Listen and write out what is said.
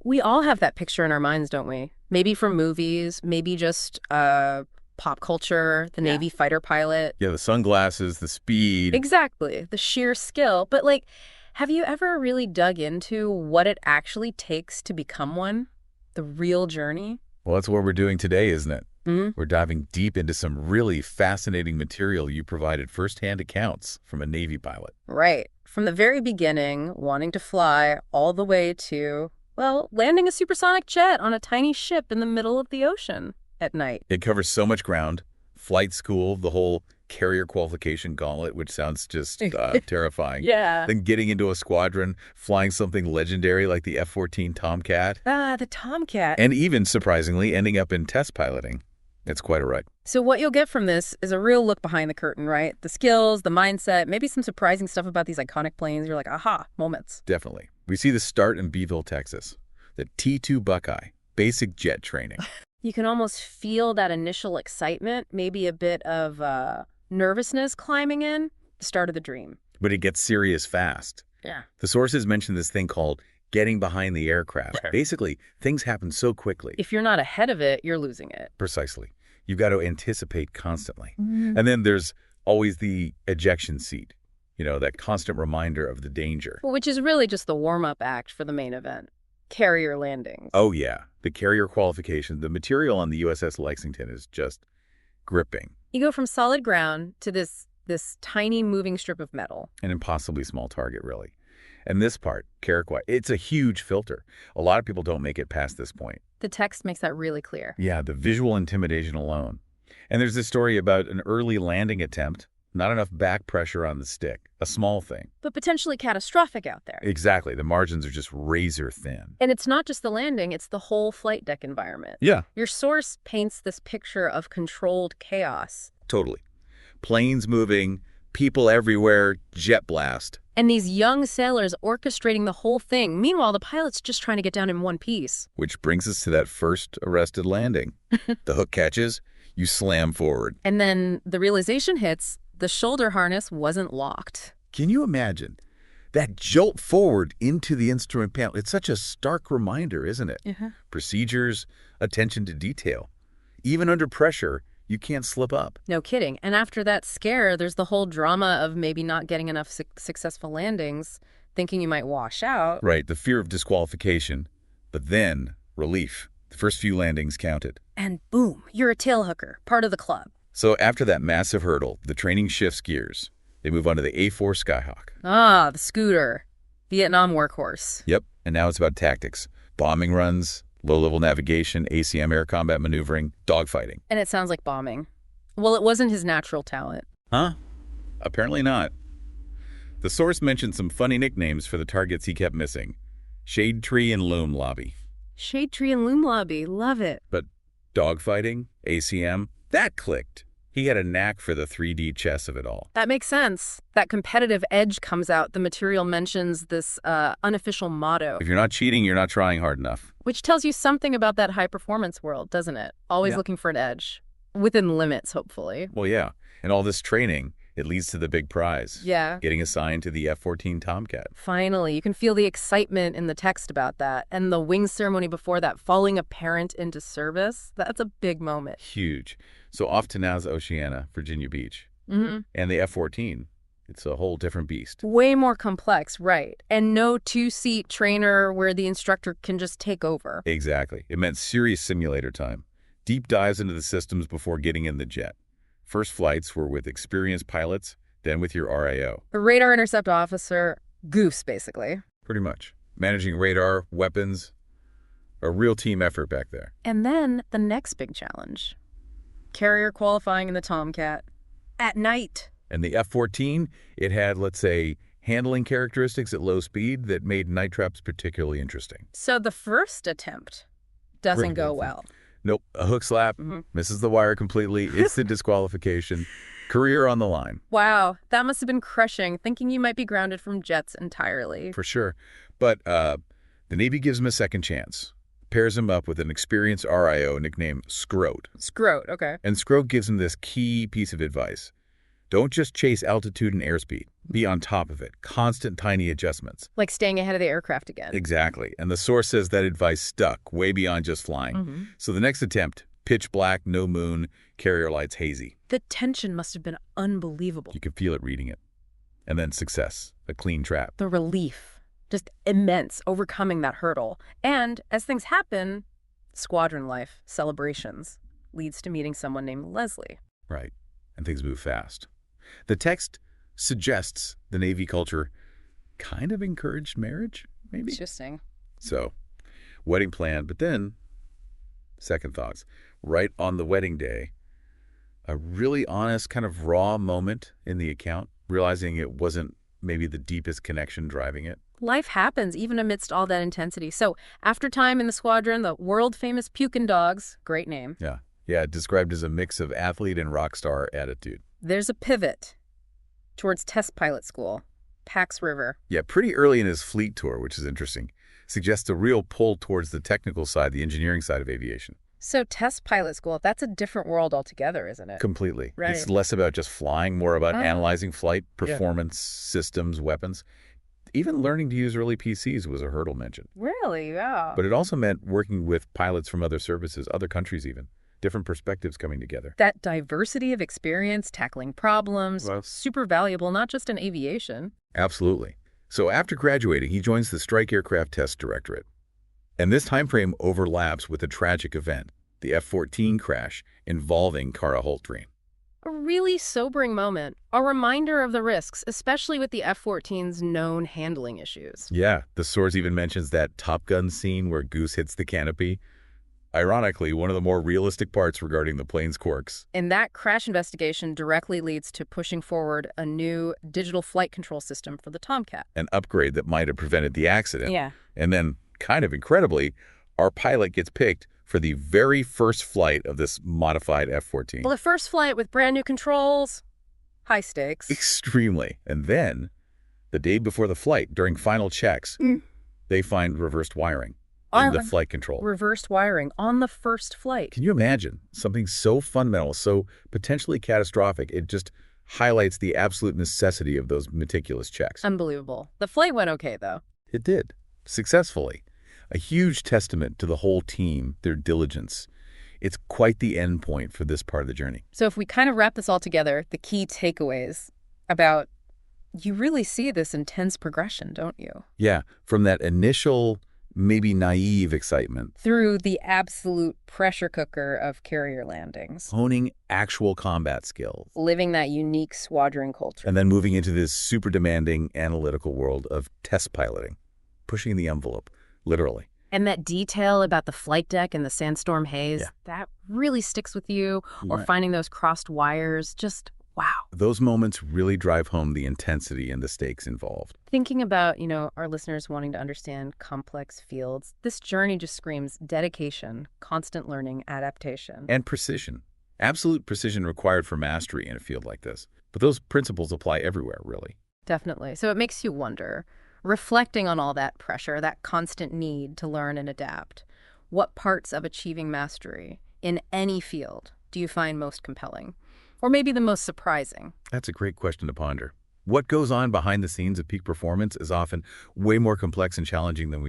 We all have that picture in our minds, don't we? Maybe from movies, maybe just pop culture, the Navy fighter pilot. Yeah, the sunglasses, the speed. Exactly, the sheer skill. But, have you ever really dug into what it actually takes to become one? The real journey? Well, that's what we're doing today, isn't it? Mm-hmm. We're diving deep into some really fascinating material you provided firsthand accounts from a Navy pilot. Right. From the very beginning, wanting to fly, all the way to, landing a supersonic jet on a tiny ship in the middle of the ocean at night. It covers so much ground. Flight school, the whole carrier qualification gauntlet, which sounds just terrifying. Yeah. Then getting into a squadron, flying something legendary like the F-14 Tomcat. The Tomcat. And even, surprisingly, ending up in test piloting. It's quite a ride. So what you'll get from this is a real look behind the curtain, right? The skills, the mindset, maybe some surprising stuff about these iconic planes. You're like, aha, moments. Definitely. We see the start in Beeville, Texas. The T-2 Buckeye, basic jet training. You can almost feel that initial excitement, maybe a bit of nervousness climbing in, the start of the dream. But it gets serious fast. Yeah. The sources mention this thing called getting behind the aircraft. Right. Basically, things happen so quickly. If you're not ahead of it, you're losing it. Precisely. You've got to anticipate constantly. Mm-hmm. And then there's always the ejection seat, that constant reminder of the danger. Which is really just the warm-up act for the main event. Carrier landings. Oh, yeah. The carrier qualification, the material on the USS Lexington is just gripping. You go from solid ground to this tiny moving strip of metal. An impossibly small target, really. And this part, carrier, it's a huge filter. A lot of people don't make it past this point. The text makes that really clear. Yeah, the visual intimidation alone. And there's this story about an early landing attempt, not enough back pressure on the stick, a small thing. But potentially catastrophic out there. Exactly. The margins are just razor thin. And it's not just the landing, it's the whole flight deck environment. Yeah. Your source paints this picture of controlled chaos. Totally. Planes moving, people everywhere, jet blast. And these young sailors orchestrating the whole thing. Meanwhile, the pilot's just trying to get down in one piece. Which brings us to that first arrested landing. The hook catches, you slam forward. And then the realization hits, the shoulder harness wasn't locked. Can you imagine? That jolt forward into the instrument panel. It's such a stark reminder, isn't it? Uh-huh. Procedures, attention to detail. Even under pressure, you can't slip up. No kidding. And after that scare, there's the whole drama of maybe not getting enough successful landings, thinking you might wash out. Right, the fear of disqualification. But then, relief. The first few landings counted. And boom, you're a tailhooker, part of the club. So after that massive hurdle, the training shifts gears. They move on to the A-4 Skyhawk. Ah, the scooter. Vietnam workhorse. Yep, and now it's about tactics. Bombing runs, low-level navigation, ACM air combat maneuvering, dogfighting. And it sounds like bombing. Well, it wasn't his natural talent. Huh? Apparently not. The source mentioned some funny nicknames for the targets he kept missing. Shade Tree and Loom Lobby. Shade Tree and Loom Lobby. Love it. But dogfighting, ACM, that clicked. He had a knack for the 3D chess of it all. That makes sense. That competitive edge comes out. The material mentions this unofficial motto. If you're not cheating, you're not trying hard enough. Which tells you something about that high-performance world, doesn't it? Always looking for an edge. Within limits, hopefully. Well, yeah. And all this training, it leads to the big prize. Yeah. Getting assigned to the F-14 Tomcat. Finally. You can feel the excitement in the text about that. And the wing ceremony before that, falling a parent into service. That's a big moment. Huge. So off to Nassau Oceana, Virginia Beach. Mm-hmm. And the F-14. It's a whole different beast. Way more complex, right. And no two-seat trainer where the instructor can just take over. Exactly. It meant serious simulator time. Deep dives into the systems before getting in the jet. First flights were with experienced pilots, then with your RAO. A radar intercept officer, goose, basically. Pretty much. Managing radar, weapons, a real team effort back there. And then the next big challenge. Carrier qualifying in the Tomcat. At night. And the F-14, it had, let's say, handling characteristics at low speed that made night traps particularly interesting. So the first attempt doesn't go well. Nope. A hook slap, misses the wire completely. It's the disqualification. Career on the line. Wow. That must have been crushing, thinking you might be grounded from jets entirely. For sure. But the Navy gives him a second chance. Pairs him up with an experienced RIO nicknamed Scroat. Scroat, okay. And Scroat gives him this key piece of advice. Don't just chase altitude and airspeed. Be on top of it. Constant tiny adjustments. Like staying ahead of the aircraft again. Exactly. And the source says that advice stuck way beyond just flying. So the next attempt, pitch black, no moon, carrier lights hazy. The tension must have been unbelievable. You could feel it reading it. And then success, a clean trap. The relief, just immense, overcoming that hurdle. And as things happen, squadron life, celebrations, leads to meeting someone named Leslie. Right. And things move fast. The text suggests the Navy culture kind of encouraged marriage, maybe? Interesting. So, wedding plan, but then, second thoughts. Right on the wedding day, a really honest, kind of raw moment in the account, realizing it wasn't maybe the deepest connection driving it. Life happens even amidst all that intensity. So after time in the squadron, the world-famous Pukin Dogs, great name. Yeah, described as a mix of athlete and rock star attitude. There's a pivot towards test pilot school, Pax River. Yeah, pretty early in his fleet tour, which is interesting. Suggests a real pull towards the technical side, the engineering side of aviation. So test pilot school, that's a different world altogether, isn't it? Completely. Right. It's less about just flying, more about analyzing flight, performance, systems, weapons. Even learning to use early PCs was a hurdle mentioned. Really? Yeah. But it also meant working with pilots from other services, other countries even. Different perspectives coming together. That diversity of experience, tackling problems, super valuable, not just in aviation. Absolutely. So after graduating, he joins the Strike Aircraft Test Directorate. And this time frame overlaps with a tragic event, the F-14 crash involving Cara Holtgreen. A really sobering moment, a reminder of the risks, especially with the F-14's known handling issues. Yeah, the source even mentions that Top Gun scene where Goose hits the canopy. Ironically, one of the more realistic parts regarding the plane's quirks. And that crash investigation directly leads to pushing forward a new digital flight control system for the Tomcat. An upgrade that might have prevented the accident. Yeah. And then, kind of incredibly, our pilot gets picked for the very first flight of this modified F-14. Well, the first flight with brand new controls, high stakes. Extremely. And then, the day before the flight, during final checks, they find reversed wiring in the flight control. Reversed wiring on the first flight. Can you imagine something so fundamental, so potentially catastrophic? It just highlights the absolute necessity of those meticulous checks. Unbelievable. The flight went okay, though. It did, successfully. A huge testament to the whole team, their diligence. It's quite the end point for this part of the journey. So if we kind of wrap this all together, the key takeaways about, you really see this intense progression, don't you? Yeah, from that initial, maybe naive excitement. Through the absolute pressure cooker of carrier landings. Honing actual combat skills. Living that unique squadron culture. And then moving into this super demanding analytical world of test piloting. Pushing the envelope, literally. And that detail about the flight deck and the sandstorm haze, that really sticks with you. Or finding those crossed wires, just wow. Those moments really drive home the intensity and the stakes involved. Thinking about, our listeners wanting to understand complex fields, this journey just screams dedication, constant learning, adaptation. And precision. Absolute precision required for mastery in a field like this. But those principles apply everywhere, really. Definitely. So it makes you wonder, reflecting on all that pressure, that constant need to learn and adapt, what parts of achieving mastery in any field do you find most compelling? Or maybe the most surprising? That's a great question to ponder. What goes on behind the scenes of peak performance is often way more complex and challenging than we